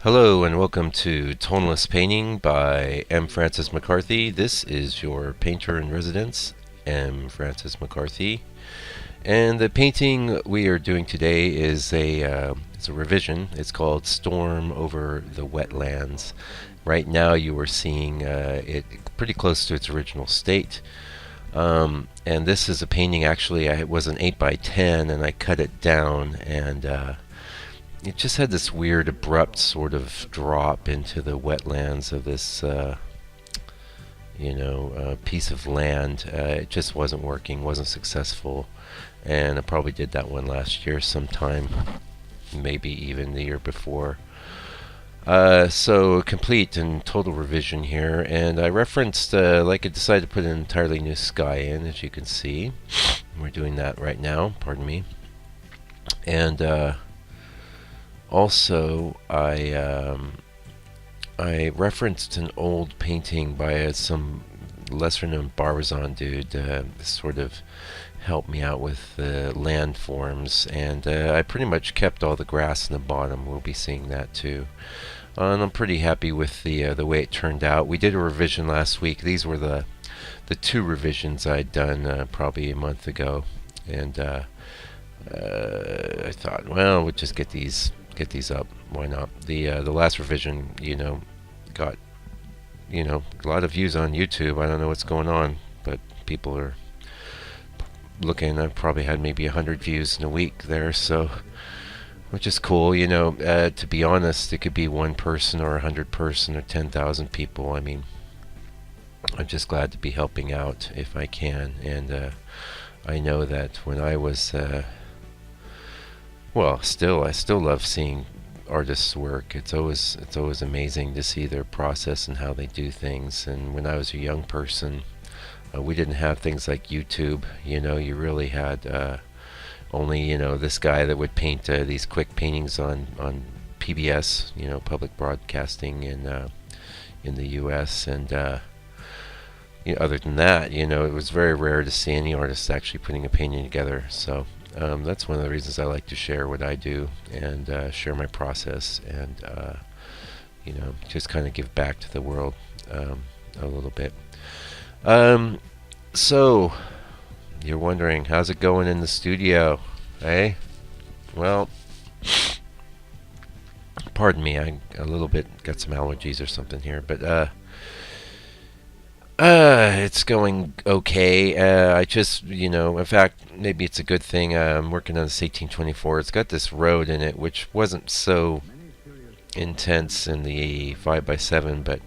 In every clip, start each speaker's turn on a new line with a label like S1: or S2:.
S1: Hello and welcome to Tonalist Painting by M. Francis McCarthy. This is your painter in residence, M. Francis McCarthy. And the painting we are doing today is it's a revision. It's called Storm Over the Wetlands. Right now you are seeing it pretty close to its original state. And this is a painting, actually, it was an 8 by 10 and I cut it down, and it just had this weird abrupt sort of drop into the wetlands of this piece of land. It just wasn't working, wasn't successful, and I probably did that one last year sometime, maybe even the year before. So a complete and total revision here, and I referenced, I decided to put an entirely new sky in, as you can see. We're doing that right now, pardon me. And also, I referenced an old painting by some lesser-known Barbizon dude. Sort of helped me out with the landforms, and I pretty much kept all the grass in the bottom. We'll be seeing that too. And I'm pretty happy with the way it turned out. We did a revision last week. These were the two revisions I'd done probably a month ago, and I thought, well, we'll just get these up. Why not? The last revision, got a lot of views on YouTube. I don't know what's going on, but people are looking. I probably had maybe 100 views in a week there, so which is cool. To be honest, it could be one person or 100 person or 10,000 people. I mean, I'm just glad to be helping out if I can, and I know that when I was I still love seeing artists work. It's always amazing to see their process and how they do things. And when I was a young person, we didn't have things like YouTube. You really had only this guy that would paint these quick paintings on PBS, public broadcasting in the U.S. and other than that, it was very rare to see any artists actually putting a painting together. So that's one of the reasons I like to share what I do and share my process, and just kind of give back to the world a little bit. So you're wondering, how's it going in the studio, eh? Well, pardon me, I a little bit got some allergies or something here, but it's going okay. I just, in fact, maybe it's a good thing. I'm working on this 1824. It's got this road in it, which wasn't so intense in the 5x7, but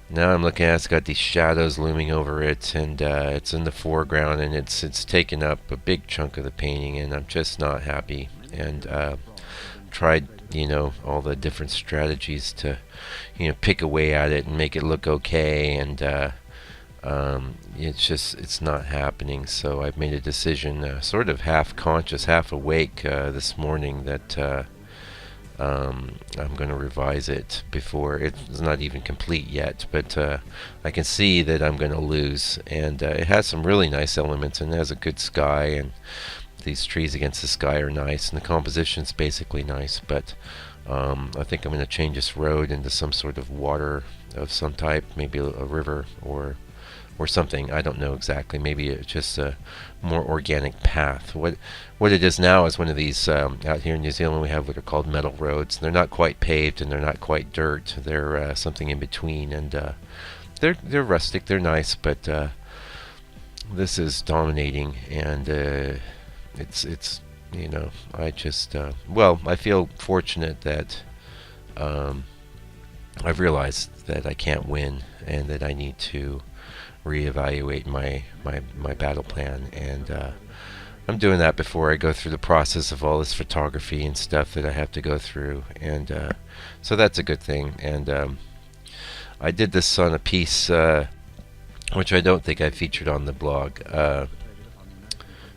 S1: now I'm looking at it's got these shadows looming over it, and it's in the foreground, and it's taken up a big chunk of the painting, and I'm just not happy. And tried, all the different strategies to, pick away at it and make it look okay, and it's not happening. So I've made a decision, sort of half conscious, half awake, this morning, that I'm going to revise it before it's not even complete yet. But I can see that I'm going to lose, and it has some really nice elements, and it has a good sky, and these trees against the sky are nice, and the composition's basically nice. But I think I'm going to change this road into some sort of water of some type, maybe a river or something. I don't know exactly. Maybe it's just a more organic path. What it is now is one of these, out here in New Zealand we have what are called metal roads. They're not quite paved and they're not quite dirt. They're something in between, and they're rustic. They're nice, but this is dominating, and it's I just I feel fortunate that I've realized that I can't win, and that I need to reevaluate my battle plan, and I'm doing that before I go through the process of all this photography and stuff that I have to go through, and so that's a good thing. And I did this on a piece which I don't think I featured on the blog.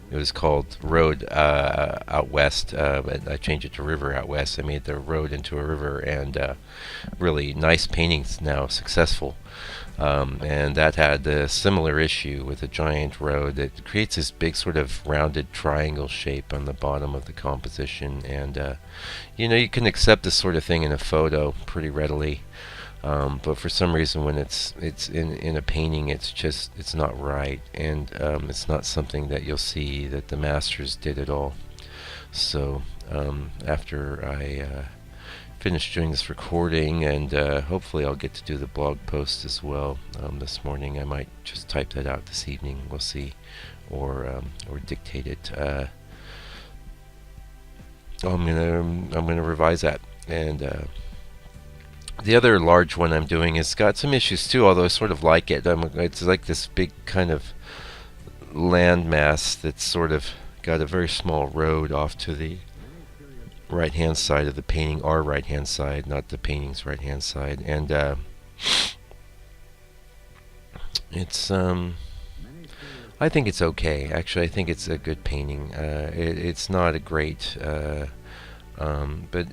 S1: It was called Road Out West, but I changed it to River Out West. I made the road into a river, and really nice paintings now, successful. And that had a similar issue with a giant road. It creates this big sort of rounded triangle shape on the bottom of the composition, and you can accept this sort of thing in a photo pretty readily. But for some reason, when it's in a painting, it's not right, and it's not something that you'll see that the masters did at all. So after I finish doing this recording, and hopefully I'll get to do the blog post as well this morning. I might just type that out this evening. We'll see, or dictate it. I'm gonna revise that, and the other large one I'm doing has got some issues too. Although I sort of like it. It's like this big kind of landmass that's sort of got a very small road off to the right hand side of the painting, our right hand side, not the painting's right hand side, and it's I think it's okay. Actually, I think it's a good painting. It's not a great but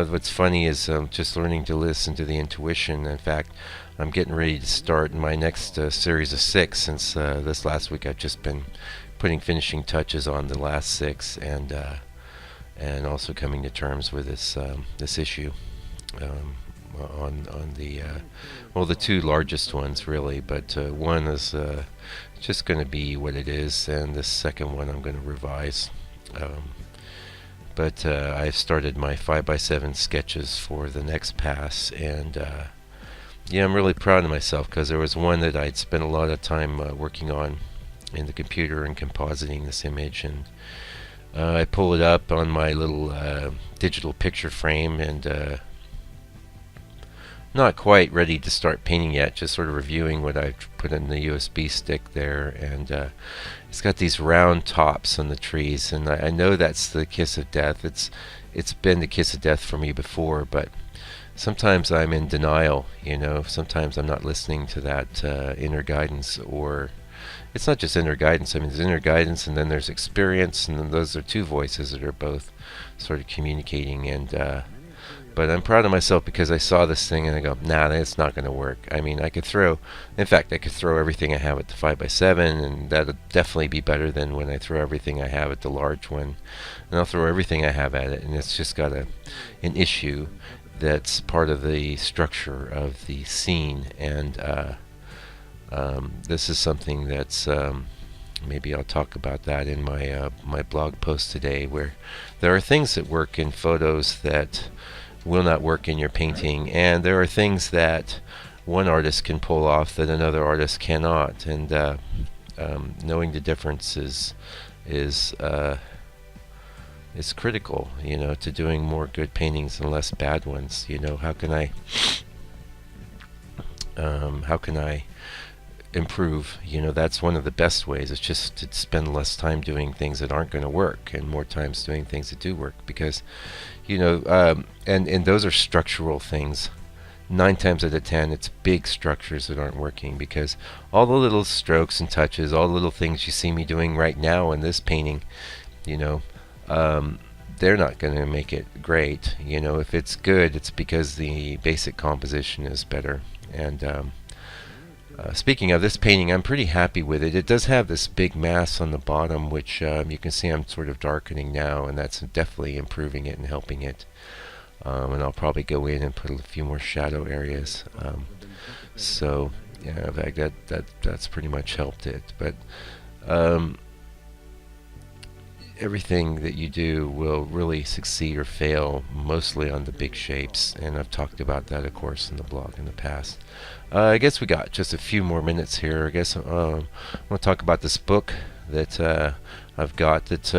S1: what's funny is just learning to listen to the intuition. In fact, I'm getting ready to start my next series of 6, since this last week I've just been putting finishing touches on the last 6, and also coming to terms with this issue on the 2 largest ones really, but one is just going to be what it is, and the second one I'm going to revise. But I've started my 5x7 sketches for the next pass, and I'm really proud of myself, because there was one that I'd spent a lot of time working on in the computer and compositing this image, and I pull it up on my little digital picture frame, and not quite ready to start painting yet, just sort of reviewing what I've put in the USB stick there, and it's got these round tops on the trees, and I know that's the kiss of death. It's been the kiss of death for me before, but sometimes I'm in denial, sometimes I'm not listening to that inner guidance, or it's not just inner guidance. I mean, there's inner guidance, and then there's experience, and then those are 2 voices that are both sort of communicating. And but I'm proud of myself, because I saw this thing and I go, nah, it's not going to work. I mean, I could throw everything I have at the 5x7, and that'll definitely be better than when I throw everything I have at the large one. And I'll throw everything I have at it, and it's just got an issue that's part of the structure of the scene, and this is something that's maybe I'll talk about that in my blog post today, where there are things that work in photos that will not work in your painting, and there are things that one artist can pull off that another artist cannot, and knowing the difference is critical, to doing more good paintings and less bad ones. How can I improve? That's one of the best ways. It's just to spend less time doing things that aren't going to work, and more times doing things that do work, because and those are structural things. 9 times out of 10 it's big structures that aren't working, because all the little strokes and touches, all the little things you see me doing right now in this painting, they're not going to make it great. If it's good, it's because the basic composition is better. And speaking of this painting, I'm pretty happy with it. It does have this big mass on the bottom, which you can see I'm sort of darkening now, and that's definitely improving it and helping it. And I'll probably go in and put a few more shadow areas. So yeah, in fact, that's pretty much helped it. But everything that you do will really succeed or fail mostly on the big shapes, and I've talked about that, of course, in the blog in the past. I guess we got just a few more minutes here. I guess I'm going to talk about this book that I've got, that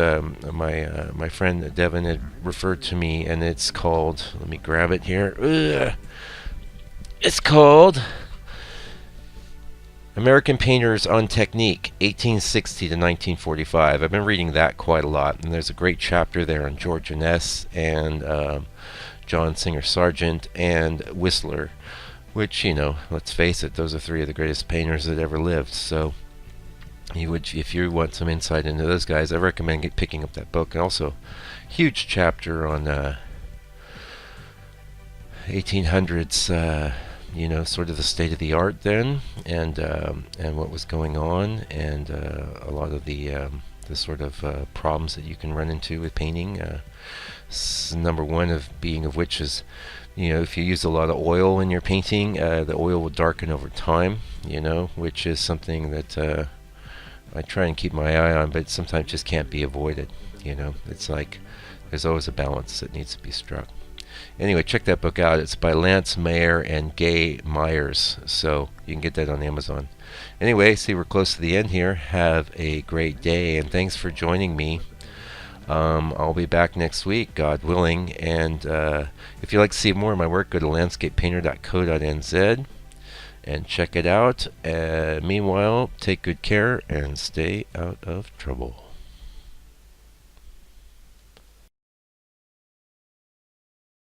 S1: my friend Devin had referred to me, and it's called, let me grab it here. It's called American Painters on Technique, 1860 to 1945. I've been reading that quite a lot, and there's a great chapter there on George Inness and John Singer Sargent and Whistler, which, let's face it, those are 3 of the greatest painters that ever lived. So if you want some insight into those guys, I recommend picking up that book. And also, huge chapter on 1800s, sort of the state of the art then, and what was going on, and a lot of the sort of problems that you can run into with painting. Number one of which is, if you use a lot of oil in your painting, the oil will darken over time. Which is something that I try and keep my eye on, but sometimes just can't be avoided. It's like there's always a balance that needs to be struck. Anyway, check that book out. It's by Lance Mayer and Gay Myers, so you can get that on Amazon. Anyway, see, we're close to the end here. Have a great day, and thanks for joining me. I'll be back next week, God willing, and if you'd like to see more of my work, go to landscapepainter.co.nz and check it out. Meanwhile, take good care and stay out of trouble.